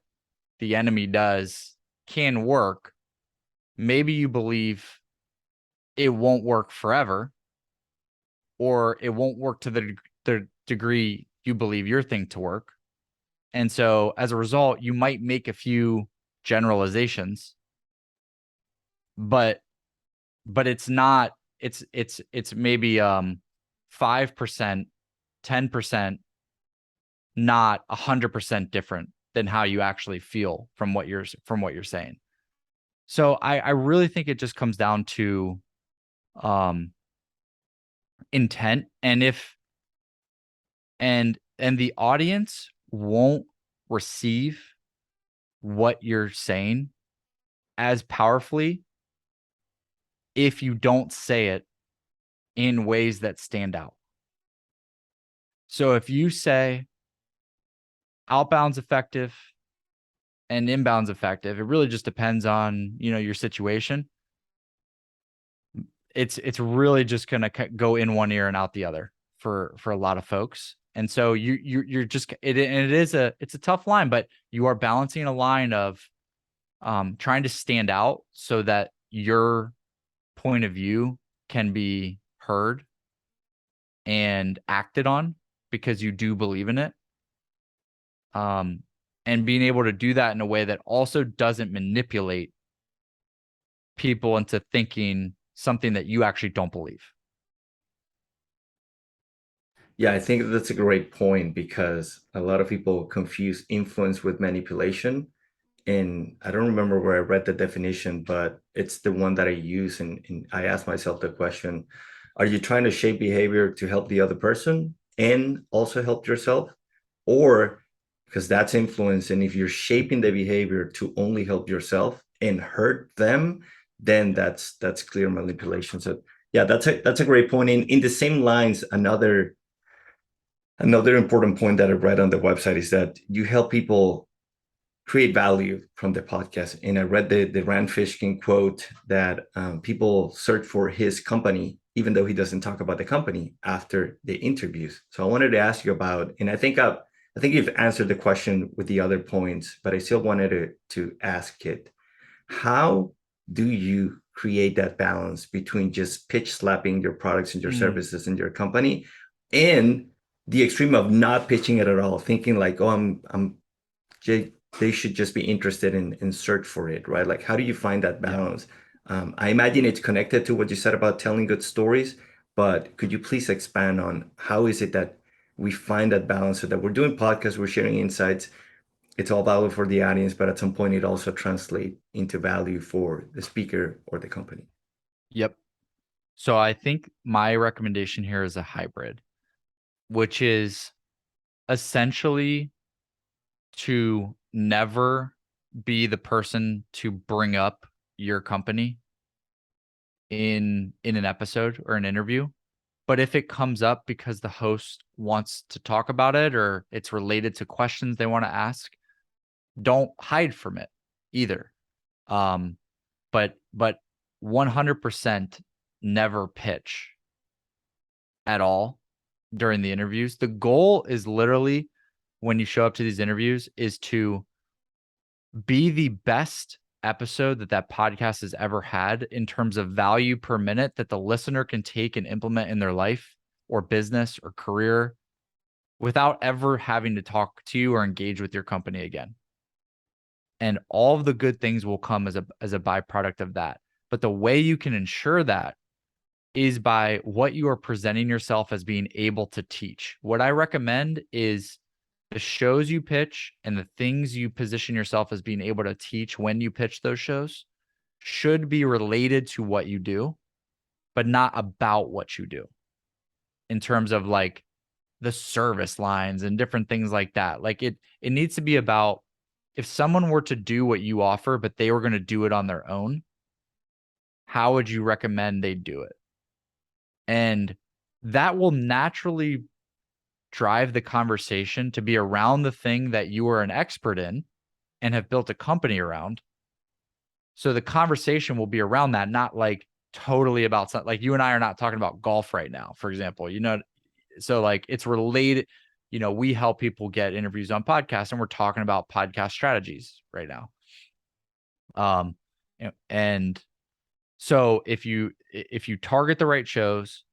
the enemy does can work, maybe you believe it won't work forever, or it won't work to the degree you believe your thing to work. And so as a result, you might make a few generalizations, but it's not, it's maybe 5%, 10%, not 100% different than how you actually feel from what you're saying. So I really think it just comes down to intent. And and the audience won't receive what you're saying as powerfully if you don't say it in ways that stand out. So if you say outbound's effective and inbound's effective, it really just depends on, your situation. It's really just going to go in one ear and out the other for a lot of folks. And so you're just, it's a tough line, but you are balancing a line of trying to stand out so that your point of view can be heard and acted on because you do believe in it. And being able to do that in a way that also doesn't manipulate people into thinking something that you actually don't believe. Yeah, I think that's a great point, because a lot of people confuse influence with manipulation. And I don't remember where I read the definition, but it's the one that I use. And I ask myself the question, are you trying to shape behavior to help the other person and also help yourself? Or, because that's influence, and if you're shaping the behavior to only help yourself and hurt them, then that's clear manipulation. So yeah, that's a great point. In the same lines, another important point that I read on the website is that you help people create value from the podcast. And I read the Rand Fishkin quote that people search for his company, even though he doesn't talk about the company after the interviews. So I wanted to ask you about, and I think you've answered the question with the other points, but I still wanted to ask it. How do you create that balance between just pitch slapping your products and your services and your company, and the extreme of not pitching it at all, thinking like, oh, they should just be interested in search for it, right? Like, how do you find that balance? Yeah. I imagine it's connected to what you said about telling good stories, but could you please expand on how is it that we find that balance, so that we're doing podcasts, we're sharing insights, it's all value for the audience, but at some point it also translates into value for the speaker or the company? Yep. So I think my recommendation here is a hybrid, which is essentially to never be the person to bring up your company in an episode or an interview. But if it comes up because the host wants to talk about it, or it's related to questions they want to ask, don't hide from it either. But 100% never pitch at all during the interviews. The goal is literally, when you show up to these interviews, is to be the best episode that podcast has ever had in terms of value per minute that the listener can take and implement in their life or business or career without ever having to talk to you or engage with your company again. And all of the good things will come as a byproduct of that. But the way you can ensure that is by what you are presenting yourself as being able to teach. What I recommend is the shows you pitch and the things you position yourself as being able to teach when you pitch those shows should be related to what you do, but not about what you do in terms of like the service lines and different things like that. Like it needs to be about if someone were to do what you offer, but they were going to do it on their own, how would you recommend they do it? And that will naturally drive the conversation to be around the thing that you are an expert in and have built a company around. So the conversation will be around that, not like totally about something. Like you and I are not talking about golf right now, for example, so like it's related, we help people get interviews on podcasts and we're talking about podcast strategies right now. And so if you target the right shows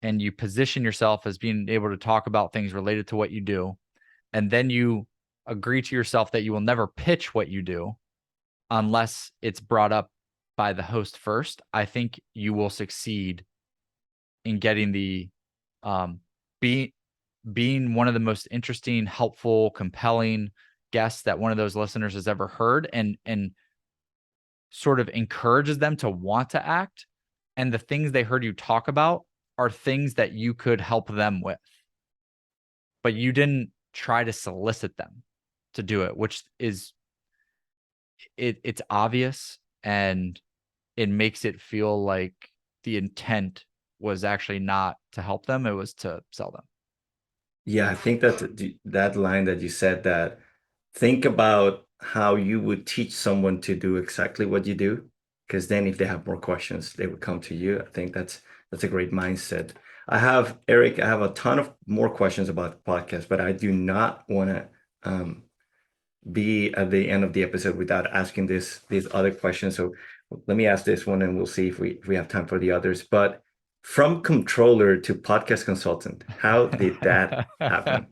and you position yourself as being able to talk about things related to what you do, and then you agree to yourself that you will never pitch what you do unless it's brought up by the host first, I think you will succeed in getting the being one of the most interesting, helpful, compelling guests that one of those listeners has ever heard, and sort of encourages them to want to act. And the things they heard you talk about are things that you could help them with, but you didn't try to solicit them to do it, which is it's obvious, and it makes it feel like the intent was actually not to help them, it was to sell them. Yeah, I think that line that you said, that think about how you would teach someone to do exactly what you do, because then if they have more questions, they would come to you. I think that's a great mindset. Erik, I have a ton of more questions about the podcast, but I do not want to be at the end of the episode without asking these other questions. So let me ask this one, and we'll see if we have time for the others. But from controller to podcast consultant, how did that happen?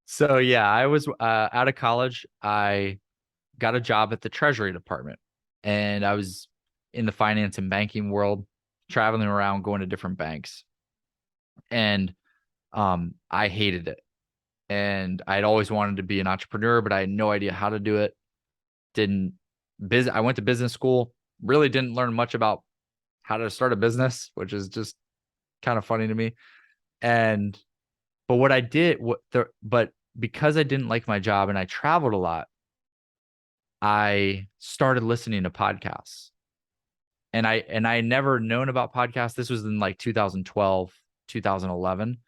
So yeah, I was out of college. I got a job at the Treasury Department, and I was in the finance and banking world, traveling around, going to different banks, and I hated it. And I'd always wanted to be an entrepreneur, but I had no idea how to do it. I went to business school, really didn't learn much about how to start a business, which is just kind of funny to me. But what I did, but because I didn't like my job and I traveled a lot, I started listening to podcasts. And I never known about podcasts. This was in like 2012, 2011.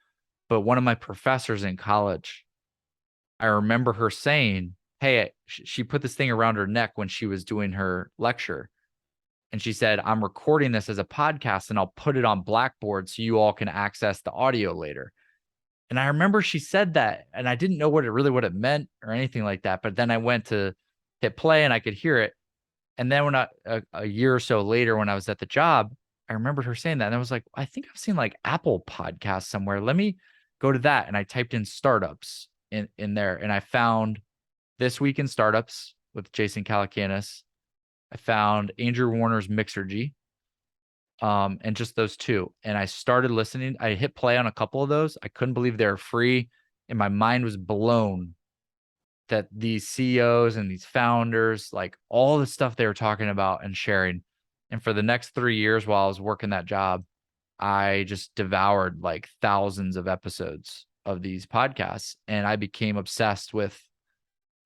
But one of my professors in college, I remember her saying, hey, she put this thing around her neck when she was doing her lecture. And she said, I'm recording this as a podcast and I'll put it on Blackboard so you all can access the audio later. And I remember she said that, and I didn't know what it meant or anything like that. But then I went to hit play and I could hear it. And then when a year or so later, when I was at the job, I remembered her saying that. And I was like, I think I've seen like Apple Podcasts somewhere. Let me go to that. And I typed in startups in there, and I found This Week in Startups with Jason Calacanis. I found Andrew Warner's Mixergy, and just those two. And I started listening. I hit play on a couple of those. I couldn't believe they were free. And my mind was blown that these CEOs and these founders, like all the stuff they were talking about and sharing. And for the next 3 years while I was working that job, I just devoured like thousands of episodes of these podcasts. And I became obsessed with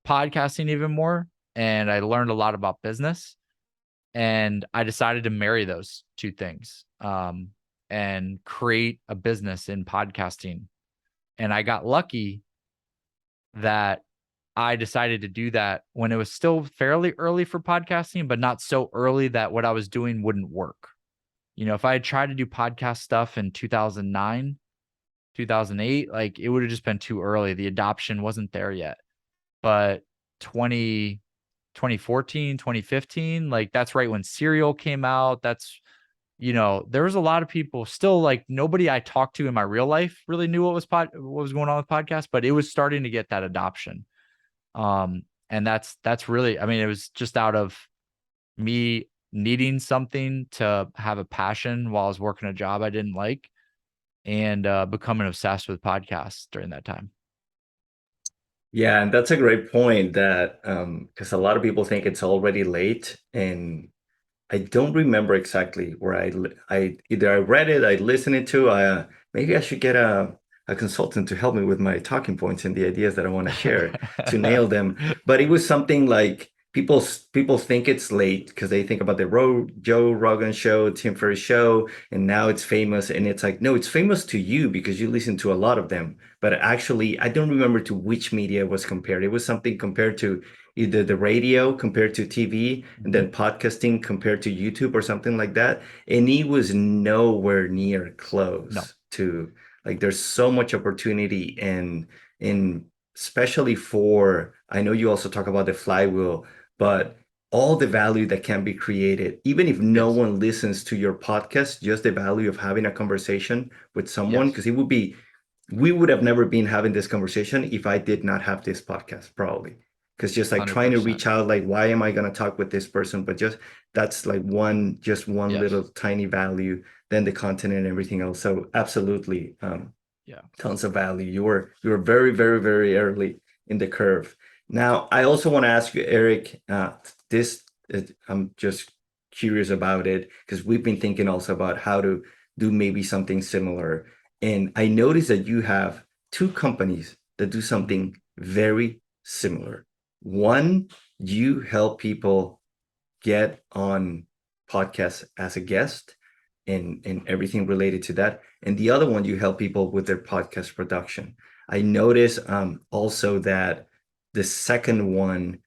podcasting even more. And I learned a lot about business. And I decided to marry those two things, and create a business in podcasting. And I got lucky that I decided to do that when it was still fairly early for podcasting, but not so early that what I was doing wouldn't work. If I had tried to do podcast stuff in 2009, 2008, like it would have just been too early. The adoption wasn't there yet. But 2012, 2014, 2015. Like that's right when Serial came out. That's, there was a lot of people still, like nobody I talked to in my real life really knew what was going on with podcasts, but it was starting to get that adoption. And that's really, I mean, it was just out of me needing something to have a passion while I was working a job I didn't like, and becoming obsessed with podcasts during that time. Yeah, and that's a great point that because a lot of people think it's already late, and I don't remember exactly where I either I read it, I listened it to. Maybe I should get a consultant to help me with my talking points and the ideas that I want to share to nail them. But it was something like people think it's late because they think about the Joe Rogan show, Tim Ferriss show, and now it's famous. And it's like, no, it's famous to you because you listen to a lot of them. But actually, I don't remember to which media it was compared. It was something compared to either the radio compared to TV, and then podcasting compared to YouTube or something like that. And he was nowhere near No. close to, like, there's so much opportunity, and in especially for, I know you also talk about the flywheel, but all the value that can be created, even if no Yes. one listens to your podcast, just the value of having a conversation with someone, Yes. because it would be, we would have never been having this conversation if I did not have this podcast, probably. Because just like trying to 100%. reach out, like, why am I going to talk with this person? But just that's like just one Yes. little tiny value, then the content and everything else. So absolutely, Yeah. tons of value. You were very, very, very early in the curve. Now, I also want to ask you, Erik, this I'm just curious about it because we've been thinking also about how to do maybe something similar. And I noticed that you have two companies that do something very similar. One, you help people get on podcasts as a guest and everything related to that. And the other one, you help people with their podcast production. I noticed also that the second one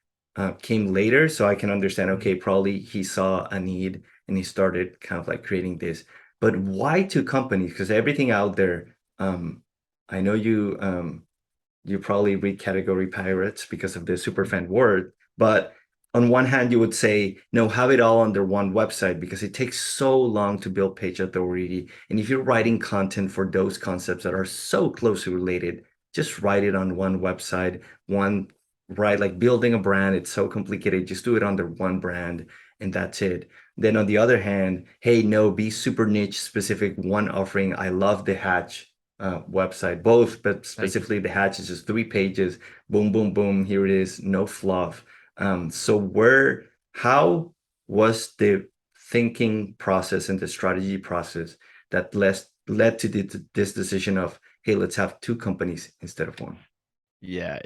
came later, so I can understand, okay, probably he saw a need and he started kind of like creating this. But why two companies? Because everything out there, I know you probably read Category Pirates because of the superfan word, but on one hand, you would say, no, have it all under one website because it takes so long to build page authority. And if you're writing content for those concepts that are so closely related, just write it on one website, right? Like building a brand, it's so complicated. Just do it under one brand and that's it. Then on the other hand, hey, no, be super niche specific, one offering. I love the Hatch website, both, but Thank you. specifically the Hatch is just 3 pages. Boom, boom, boom. Here it is. No fluff. So how was the thinking process and the strategy process that led to this decision of, hey, let's have two companies instead of one? Yeah,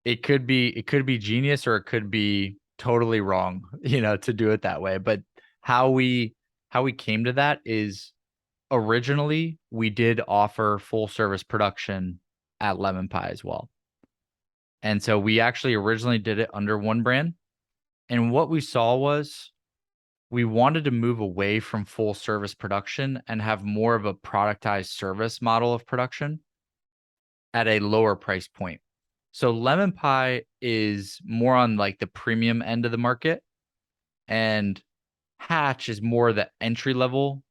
it could be genius or it could be totally wrong, to do it that way. But how we came to that is originally we did offer full service production at Lemonpie as well. And so we actually originally did it under one brand. And what we saw was we wanted to move away from full service production and have more of a productized service model of production at a lower price point. So Lemonpie is more on like the premium end of the market, and Hatch is more the entry level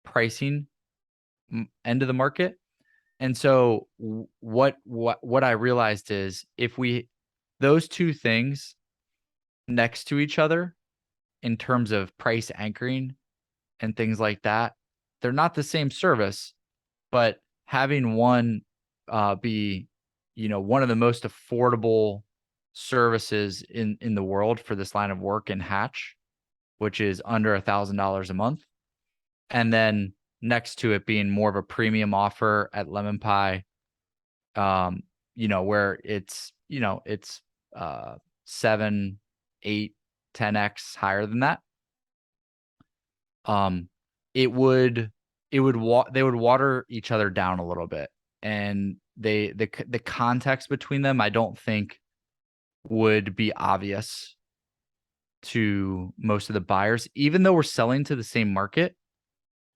pricing end of the market. And so what I realized is if those two things next to each other in terms of price anchoring and things like that, they're not the same service, but having one be, one of the most affordable services in the world for this line of work in Hatch, which is under $1,000 a month, and then next to it being more of a premium offer at Lemonpie, where it's 7, 8, 10x higher than that. It would they would water each other down a little bit, and the context between them I don't think would be obvious to most of the buyers, even though we're selling to the same market.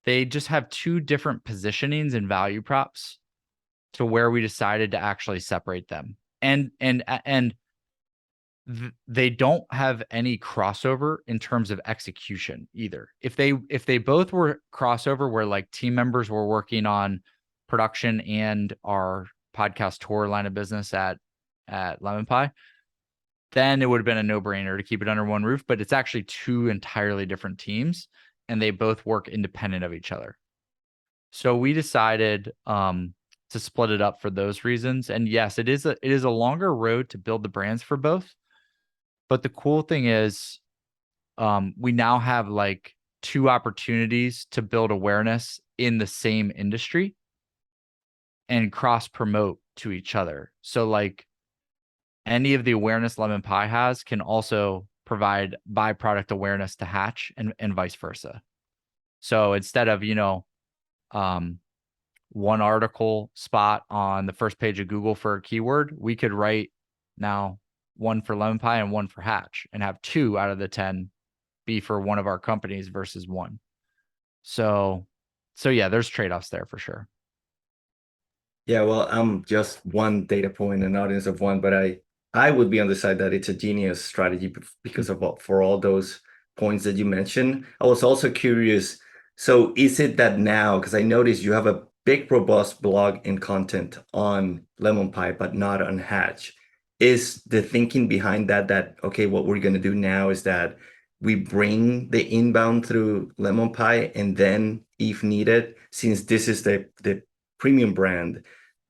They just have two different positionings and value props to where we decided to actually separate them. And they don't have any crossover in terms of execution either. If they both were crossover where like team members were working on production and our podcast tour line of business at Lemonpie, then it would have been a no-brainer to keep it under one roof. But it's actually two entirely different teams, and they both work independent of each other. So we decided to split it up for those reasons. And yes, it is a longer road to build the brands for both. But the cool thing is, we now have like two opportunities to build awareness in the same industry and cross promote to each other. So like any of the awareness Lemonpie has can also provide byproduct awareness to Hatch and vice versa. So instead of, one article spot on the first page of Google for a keyword, we could write now one for Lemonpie and one for Hatch and have 2 out of the 10 be for one of our companies versus one. So yeah, there's trade-offs there for sure. Yeah, well, I'm just one data point, an audience of one, but I would be on the side that it's a genius strategy because of for all those points that you mentioned. I was also curious. So is it that now, because I noticed you have a big robust blog and content on Lemonpie, but not on Hatch. Is the thinking behind that okay, what we're going to do now is that we bring the inbound through Lemonpie, and then if needed, since this is the premium brand,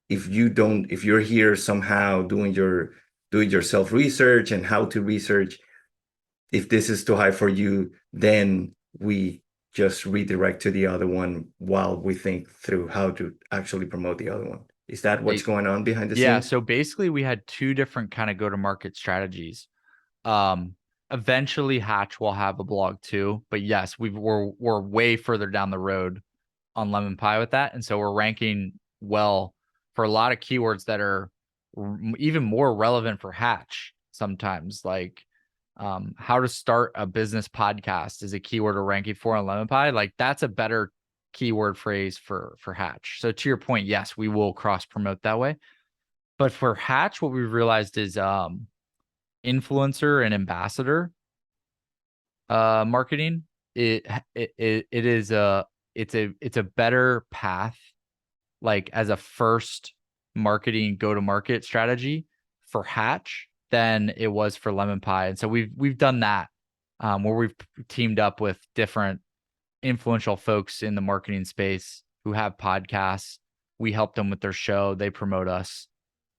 if you're here somehow doing your do-it-yourself research and how to research, if this is too high for you, then we just redirect to the other one while we think through how to actually promote the other one. Is that what's going on behind the Yeah, scenes? so basically we had 2 different kind of go-to-market strategies. Eventually Hatch will have a blog too, but yes, we're way further down the road on Lemonpie with that, and so we're ranking well for a lot of keywords that are even more relevant for Hatch sometimes, like how to start a business podcast is a keyword we're ranking for on Lemonpie. Like that's a better keyword phrase for Hatch. So to your point, yes, we will cross promote that way. But for Hatch, what we've realized is influencer and ambassador marketing. It is it's a better path, like as a first marketing go-to-market strategy for Hatch than it was for Lemonpie. And so we've done that where we've teamed up with different influential folks in the marketing space who have podcasts. We help them with their show. They promote us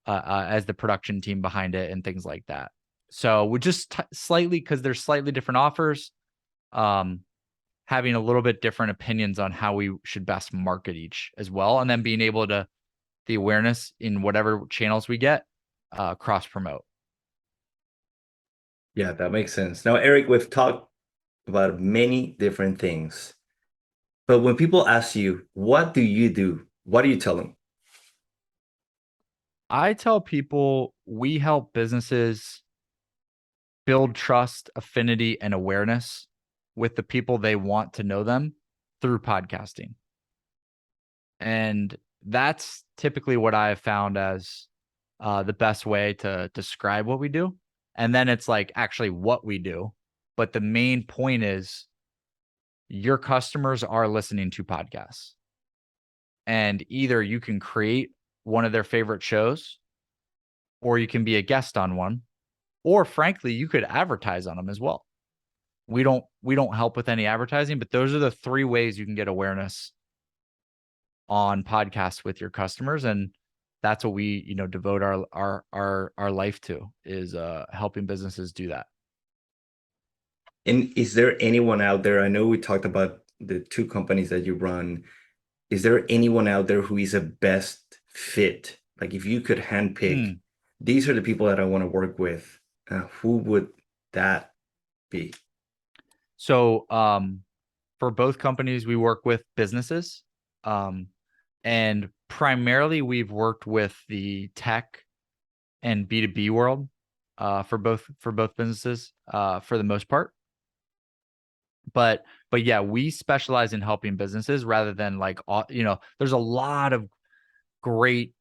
as the production team behind it and things like that. So we just slightly, because there's slightly different offers, having a little bit different opinions on how we should best market each as well. And then being able to, the awareness in whatever channels we get, cross promote. Yeah, that makes sense. Now, Erik, we've talked about many different things, but when people ask you, what do you do? What do you tell them? I tell people we help businesses build trust, affinity, and awareness with the people they want to know them through podcasting. And that's typically what I have found as the best way to describe what we do. And then it's like actually what we do. But the main point is your customers are listening to podcasts. And either you can create one of their favorite shows, or you can be a guest on one, or frankly, you could advertise on them as well. We don't help with any advertising, but those are the 3 ways you can get awareness on podcasts with your customers. And that's what we, devote our life to, is helping businesses do that. And is there anyone out there? I know we talked about the 2 companies that you run. Is there anyone out there who is a best fit? Like if you could handpick, these are the people that I want to work with, who would that be? So for both companies, we work with businesses. And primarily we've worked with the tech and B2B world for both businesses for the most part. But yeah, we specialize in helping businesses rather than like, there's a lot of great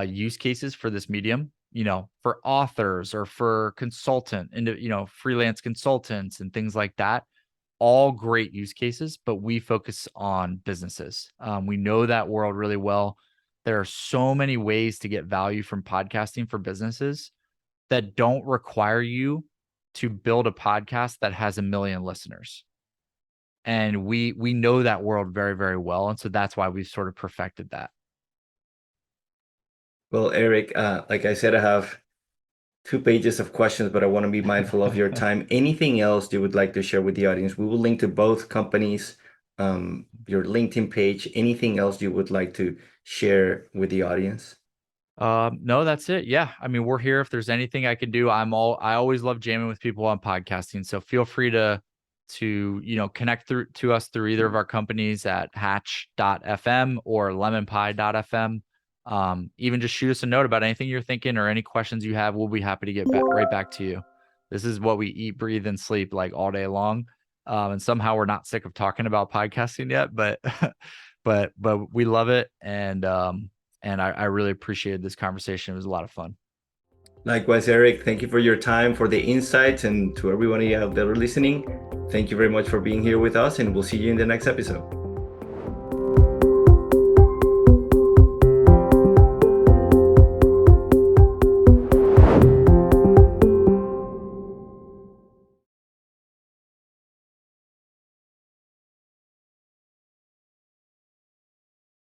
use cases for this medium. for authors or for freelance consultants and things like that. All great use cases, but we focus on businesses. We know that world really well. There are so many ways to get value from podcasting for businesses that don't require you to build a podcast that has 1 million listeners. And we know that world very, very well. And so that's why we've sort of perfected that. Well, Erik, like I said, I have 2 pages of questions, but I want to be mindful of your time. Anything else you would like to share with the audience? We will link to both companies, your LinkedIn page. Anything else you would like to share with the audience? No, that's it. Yeah. I mean, we're here. If there's anything I can do, I always love jamming with people on podcasting. So feel free to connect to us through either of our companies at hatch.fm or lemonpie.fm. Even just shoot us a note about anything you're thinking or any questions you have. We'll be happy to get right back to you. This is what we eat, breathe, and sleep like all day long. And somehow we're not sick of talking about podcasting yet, but but we love it. And I really appreciated this conversation. It was a lot of fun. Likewise, Erik, thank you for your time, for the insights, and to everyone out there listening, thank you very much for being here with us, and we'll see you in the next episode.